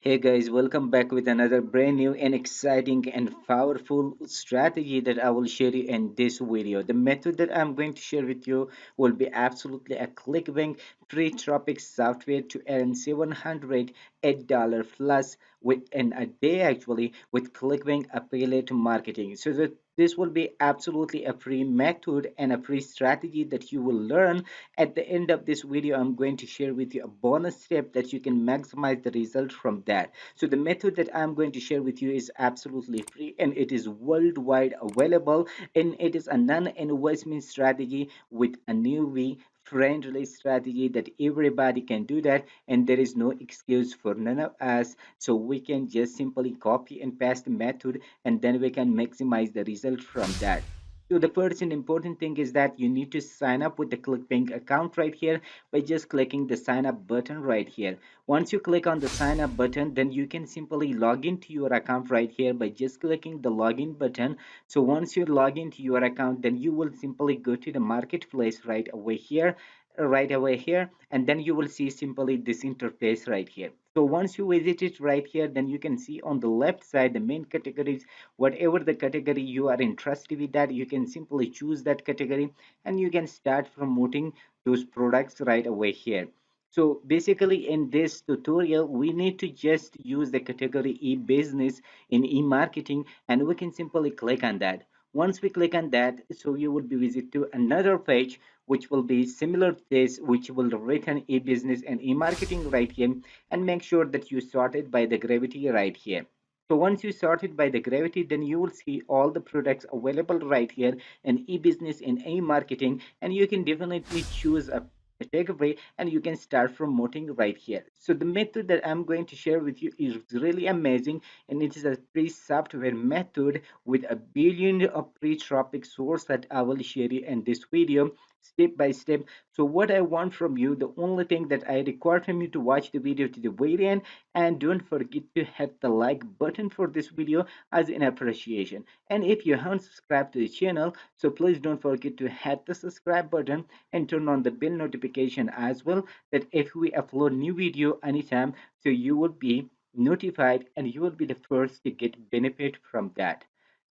Hey guys, welcome back with another brand new and exciting and powerful strategy that I will share you in this video. The method that I'm going to share with you will be absolutely a ClickBank pre-tropic software to earn $708 plus within a day actually with ClickBank affiliate marketing. So that this will be absolutely a free method and a free strategy that you will learn. At the end of this video, I'm going to share with you a bonus step that you can maximize the result from that. So the method that I'm going to share with you is absolutely free and it is worldwide available, and it is a non-investment strategy with a newbie friendly strategy that everybody can do that, and there is no excuse for none of us. So we can just simply copy and paste the method, and then we can maximize the result from that. So the first and important thing is that you need to sign up with the ClickBank account right here by just clicking the sign up button right here. Once you click on the sign up button, then you can simply log into your account right here by just clicking the login button. So once you log into your account, then you will simply go to the marketplace right away here, and then you will see simply this interface right here. So once you visit it right here, then you can see on the left side the main categories. Whatever the category you are interested with, that you can simply choose that category and you can start promoting those products right away here. So basically in this tutorial, we need to just use the category e-business in e-marketing, and we can simply click on that. Once we click on that, so you will be visit to another page which will be similar to this, which will written e-business and e-marketing right here, and make sure that you sort it by the gravity right here. So once you sort it by the gravity, then you will see all the products available right here in e-business and e-marketing, and you can definitely choose a category and you can start promoting right here. So the method that I'm going to share with you is really amazing, and it is a free software method with a billion of pre-tropic source that I will share you in this video step by step. So what I want from you, the only thing that I require from you to watch the video to the very end, and don't forget to hit the like button for this video as an appreciation. And if you haven't subscribed to the channel, so please don't forget to hit the subscribe button and turn on the bell notification as well, that if we upload new video anytime, so you will be notified and you will be the first to get benefit from that.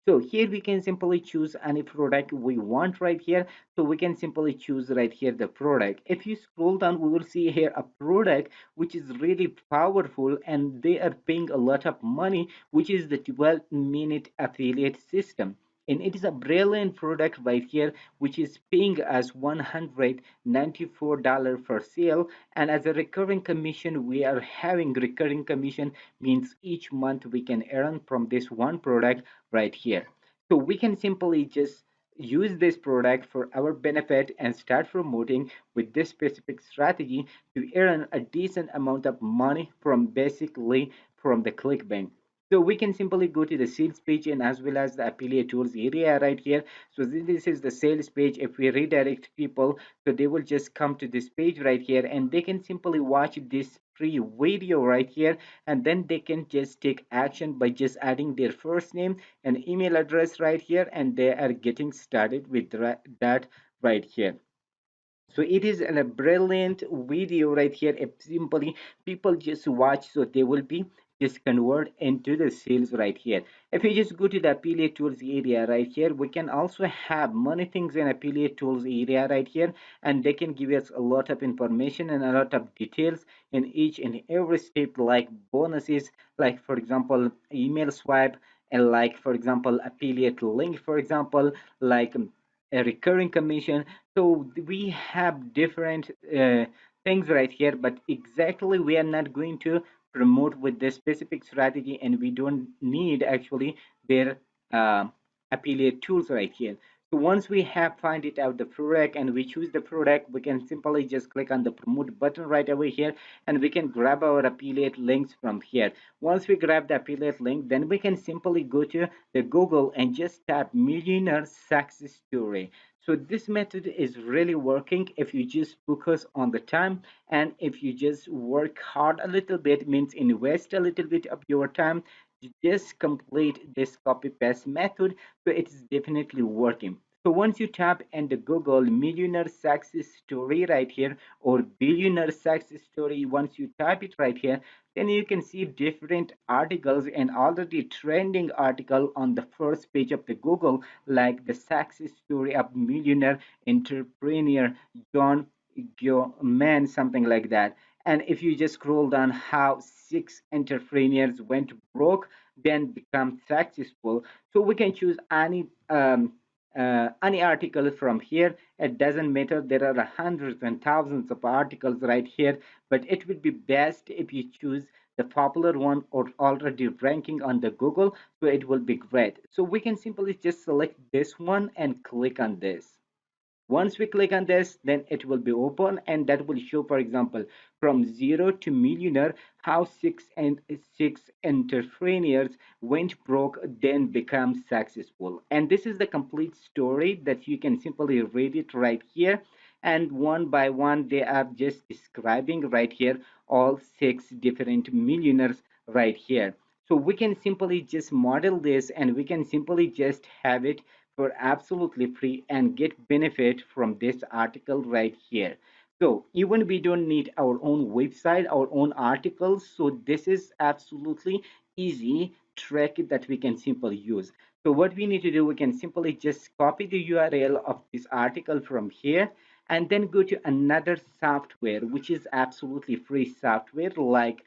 So here we can simply choose any product we want right here. So we can simply choose right here the product. If you scroll down, we will see here a product which is really powerful and they are paying a lot of money, which is the 12-minute affiliate system. And it is a brilliant product right here, which is paying us $194 for sale. And as a recurring commission, we are having recurring commission, means each month we can earn from this one product right here. So we can simply just use this product for our benefit and start promoting with this specific strategy to earn a decent amount of money from basically from the ClickBank. So we can simply go to the sales page and as well as the affiliate tools area right here. So this is the sales page. If we redirect people, so they will just come to this page right here and they can simply watch this free video right here, and then they can just take action by just adding their first name and email address right here, and they are getting started with that right here. So it is a brilliant video right here. If simply people just watch, so they will be just convert into the sales right here. If you just go to the affiliate tools area right here, we can also have many things in affiliate tools area right here, and they can give us a lot of information and a lot of details in each and every step, like bonuses, like for example email swipe, and like for example affiliate link, for example, like a recurring commission. So we have different things right here, but exactly we are not going to promote with this specific strategy, and we don't need actually their uh, affiliate tools right here. So once we have find it out the product and we choose the product, we can simply just click on the promote button right away here, and we can grab our affiliate links from here. Once we grab the affiliate link, then we can simply go to the Google and just type millionaire success story. So this method is really working if you just focus on the time, and if you just work hard a little bit, means invest a little bit of your time, you just complete this copy paste method. So it is definitely working. So once you tap in the Google millionaire success story right here or billionaire success story, once you type it right here, then you can see different articles and already trending article on the first page of the Google, like the success story of millionaire entrepreneur John Man, something like that. And if you just scroll down, how six entrepreneurs went broke, then become successful. So we can choose any article from here. It doesn't matter. There are hundreds and thousands of articles right here, but it would be best if you choose the popular one or already ranking on the Google. So it will be great. So we can simply just select this one and click on this. Once we click on this, then it will be open and that will show, for example, from zero to millionaire, how six entrepreneurs went broke, then become successful. And this is the complete story that you can simply read it right here. And one by one, they are just describing right here all six different millionaires right here. So we can simply just model this and we can simply just have it for absolutely free and get benefit from this article right here. So even we don't need our own website, our own articles. So this is absolutely easy trick that we can simply use. So what we need to do, we can simply just copy the URL of this article from here and then go to another software, which is absolutely free software like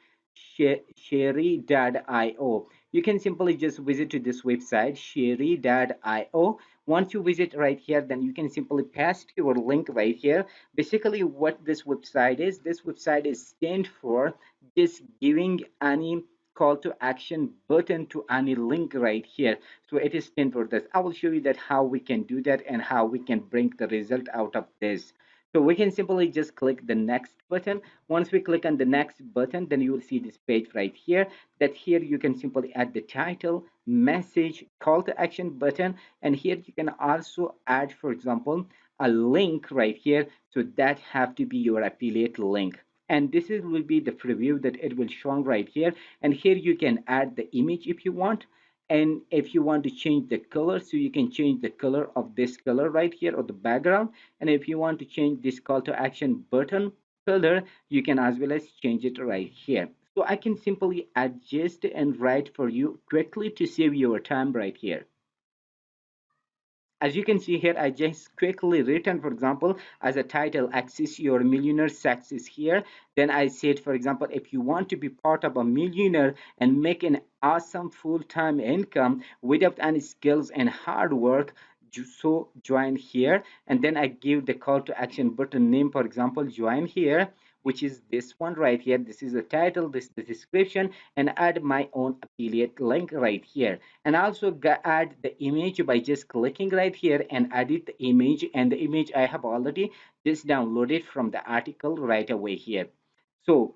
Sherry.io. You can simply just visit to this website, Sherry.io. Once you visit right here, then you can simply paste your link right here. Basically, what this website is stand for just giving any call to action button to any link right here. So it is stand for this. I will show you that how we can do that and how we can bring the result out of this. So we can simply just click the next button. Once we click on the next button, then you will see this page right here, that here you can simply add the title, message, call to action button, and here you can also add, for example, a link right here. So that have to be your affiliate link. And this is, will be the preview that it will show right here. And here you can add the image if you want. And if you want to change the color, so you can change the color of this color right here or the background. And if you want to change this call to action button color, you can as well as change it right here. So I can simply adjust and write for you quickly to save your time right here. As you can see here, I just quickly written, for example, as a title, access your millionaire success here. Then I said, for example, if you want to be part of a millionaire and make an awesome full-time income without any skills and hard work, so join here. And then I give the call to action button name, for example, join here, which is this one right here. This is the title, this is the description, and add my own affiliate link right here. And also add the image by just clicking right here and edit the image, and the image I have already just downloaded from the article right away here. So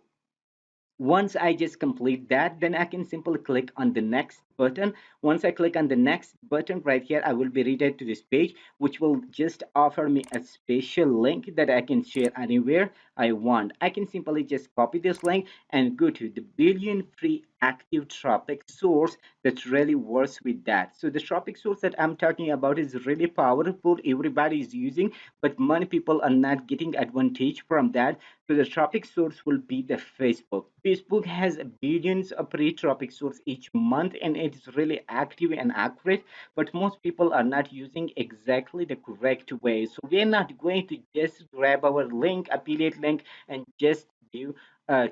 once I just complete that, then I can simply click on the next button. Once I click on the next button right here, I will be redirected to this page, which will just offer me a special link that I can share anywhere I want. I can simply just copy this link and go to the billion free active traffic source that really works with that. So the traffic source that I'm talking about is really powerful. Everybody is using, but many people are not getting advantage from that. So the traffic source will be the Facebook. Facebook has billions of free traffic source each month, and it is really active and accurate, but most people are not using exactly the correct way. So we're not going to just grab our link, affiliate link, and just do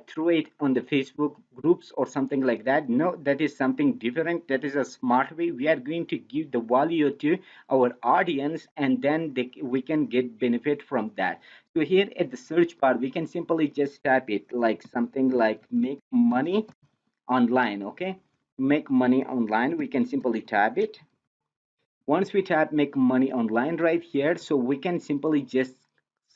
throw it on the Facebook groups or something like that. No, that is something different. That is a smart way. We are going to give the value to our audience, and then we can get benefit from that. So here at the search bar, we can simply just type it like something like make money online. Okay, make money online. We can simply type it. Once we tap make money online right here, so we can simply just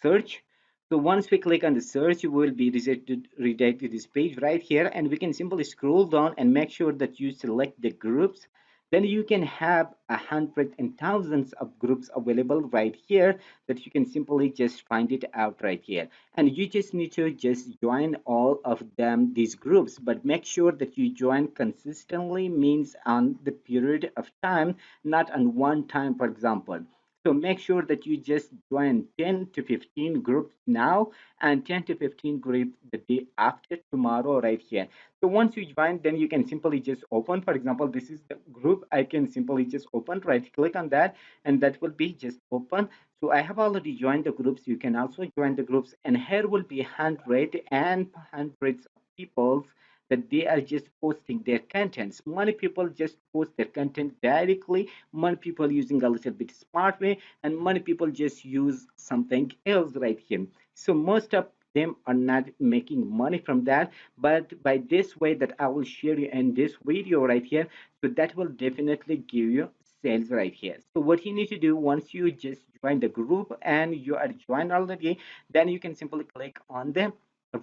search. So once we click on the search, you will be redirected to this page right here, and we can simply scroll down and make sure that you select the groups. Then you can have hundreds and thousands of groups available right here that you can simply just find it out right here. And you just need to just join all of them, these groups, but make sure that you join consistently, means on the period of time, not on one time, for example. So make sure that you just join 10 to 15 groups now and 10 to 15 groups the day after tomorrow right here. So once you join, then you can simply just open. For example, this is the group. I can simply just open, right click on that, and that will be just open. So I have already joined the groups. You can also join the groups, and here will be hundred and hundreds of people that they are just posting their contents. Many people just post their content directly, many people using a little bit smart way, and many people just use something else right here. So most of them are not making money from that, but by this way that I will share you in this video right here, so that will definitely give you sales right here. So what you need to do, once you just join the group and you are joined already, then you can simply click on the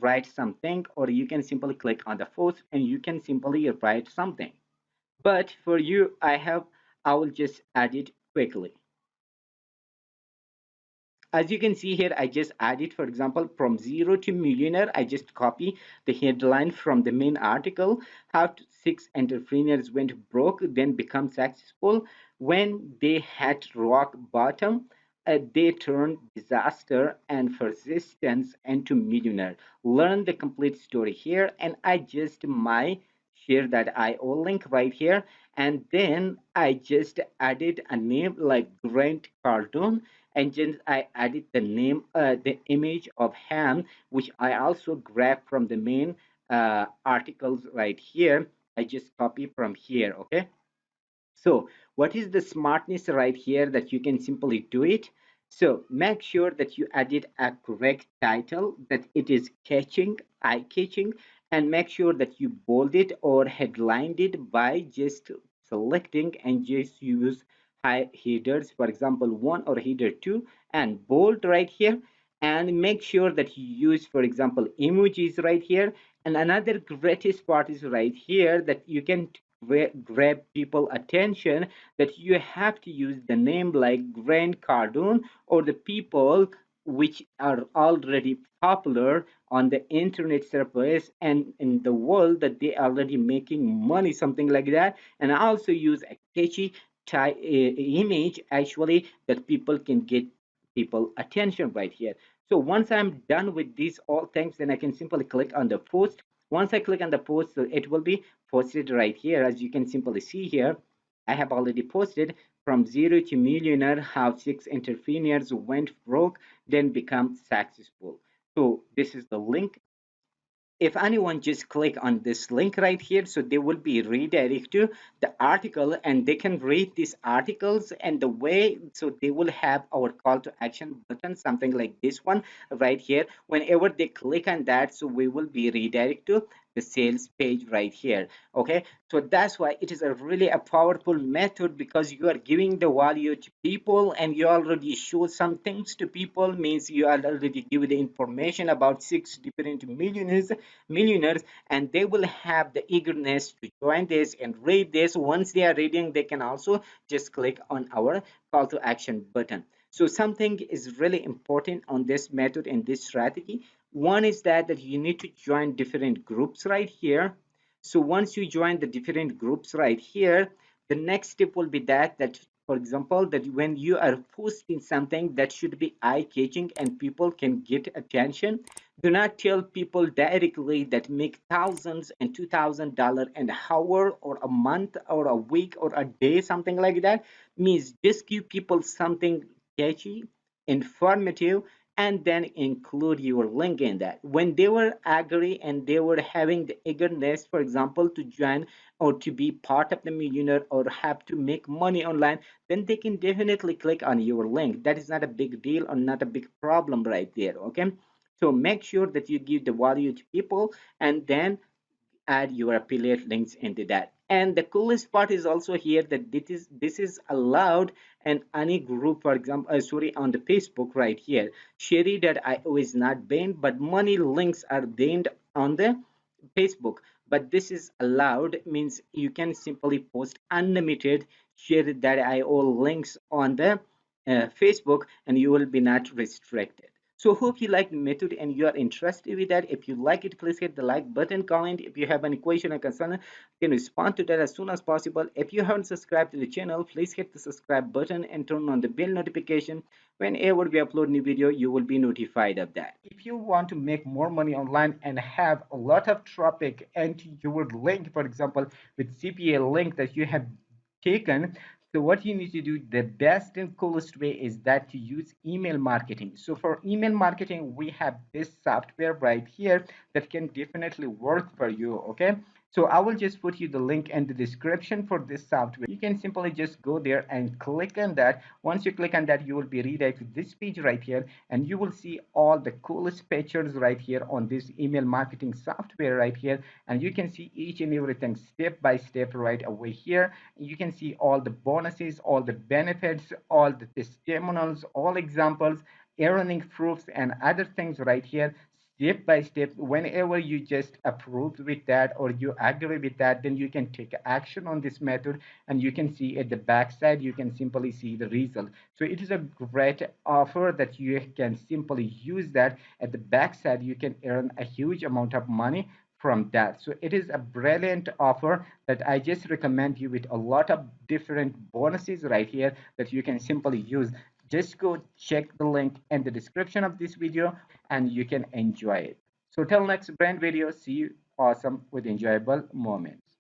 write something, or you can simply click on the post and you can simply write something. But for you, I will just add it quickly. As you can see here, I just added, for example, from zero to millionaire. I just copy the headline from the main article. How six entrepreneurs went broke, then become successful. When they had rock bottom, they turned disaster and persistence into millionaire. Learn the complete story here, and I just my share that IO link right here, and then I just added a name like Grant Cardone, and then I added the name, the image of ham, which I also grabbed from the main articles right here. I just copy from here, okay? So what is the smartness right here that you can simply do it? So make sure that you added a correct title, that it is catching, eye catching, and make sure that you bold it or headlined it by just selecting and just use high headers, for example, one or header two, and bold right here. And make sure that you use, for example, emojis right here. And another greatest part is right here that you can grab people attention, that you have to use the name like Grant Cardone, or the people which are already popular on the internet surface and in the world, that they are already making money, something like that. And I also use a catchy image actually, that people can get people attention right here. So once I'm done with these all things, then I can simply click on the post. Once I click on the post, so it will be posted right here. As you can simply see here, I have already posted from zero to millionaire, how six entrepreneurs went broke, then become successful. So this is the link. If anyone just click on this link right here, so they will be redirected to the article, and they can read these articles, and the way, so they will have our call to action button, something like this one right here. Whenever they click on that, so we will be redirected to the sales page right here. Okay, so that's why it is a really a powerful method, because you are giving the value to people, and you already show some things to people, means you are already give the information about six different millionaires, and they will have the eagerness to join this and read this. Once they are reading, they can also just click on our call to action button. So something is really important on this method and this strategy. One is that you need to join different groups right here. So once you join the different groups right here, the next step will be that for example, that when you are posting something that should be eye-catching and people can get attention, do not tell people directly that make thousands and $2,000 an hour or a month or a week or a day, something like that. Means just give people something catchy, informative, and then include your link in that. When they were agree and they were having the eagerness, for example, to join or to be part of the millionaire or have to make money online, then they can definitely click on your link. That is not a big deal or not a big problem right there. Okay, so make sure that you give the value to people, and then add your affiliate links into that. And the coolest part is also here that this is allowed in any group. For example, sorry, on the Facebook right here, sherry.io is not banned, but money links are banned on the Facebook. But this is allowed, means you can simply post unlimited share.io links on the Facebook, and you will be not restricted. So hope you like the method and you are interested with that. If you like it, please hit the like button, comment. If you have any question or concern, you can respond to that as soon as possible. If you haven't subscribed to the channel, please hit the subscribe button and turn on the bell notification. Whenever we upload new video, you will be notified of that. If you want to make more money online and have a lot of traffic and your link, for example, with CPA link that you have taken, so what you need to do, the best and coolest way is that to use email marketing. So for email marketing, we have this software right here that can definitely work for you. Okay. So I will just put you the link in the description for this software. You can simply just go there and click on that. Once you click on that, you will be redirected to this page right here, and you will see all the coolest pictures right here on this email marketing software right here. And you can see each and everything step by step right away here. You can see all the bonuses, all the benefits, all the testimonials, all examples, earning proofs, and other things right here, step by step. Whenever you just approve with that or you agree with that, then you can take action on this method, and you can see at the backside, you can simply see the result. So it is a great offer that you can simply use that. At the backside, you can earn a huge amount of money from that. So it is a brilliant offer that I just recommend you, with a lot of different bonuses right here that you can simply use. Just go check the link in the description of this video and you can enjoy it. So till next brand video, see you awesome with enjoyable moments.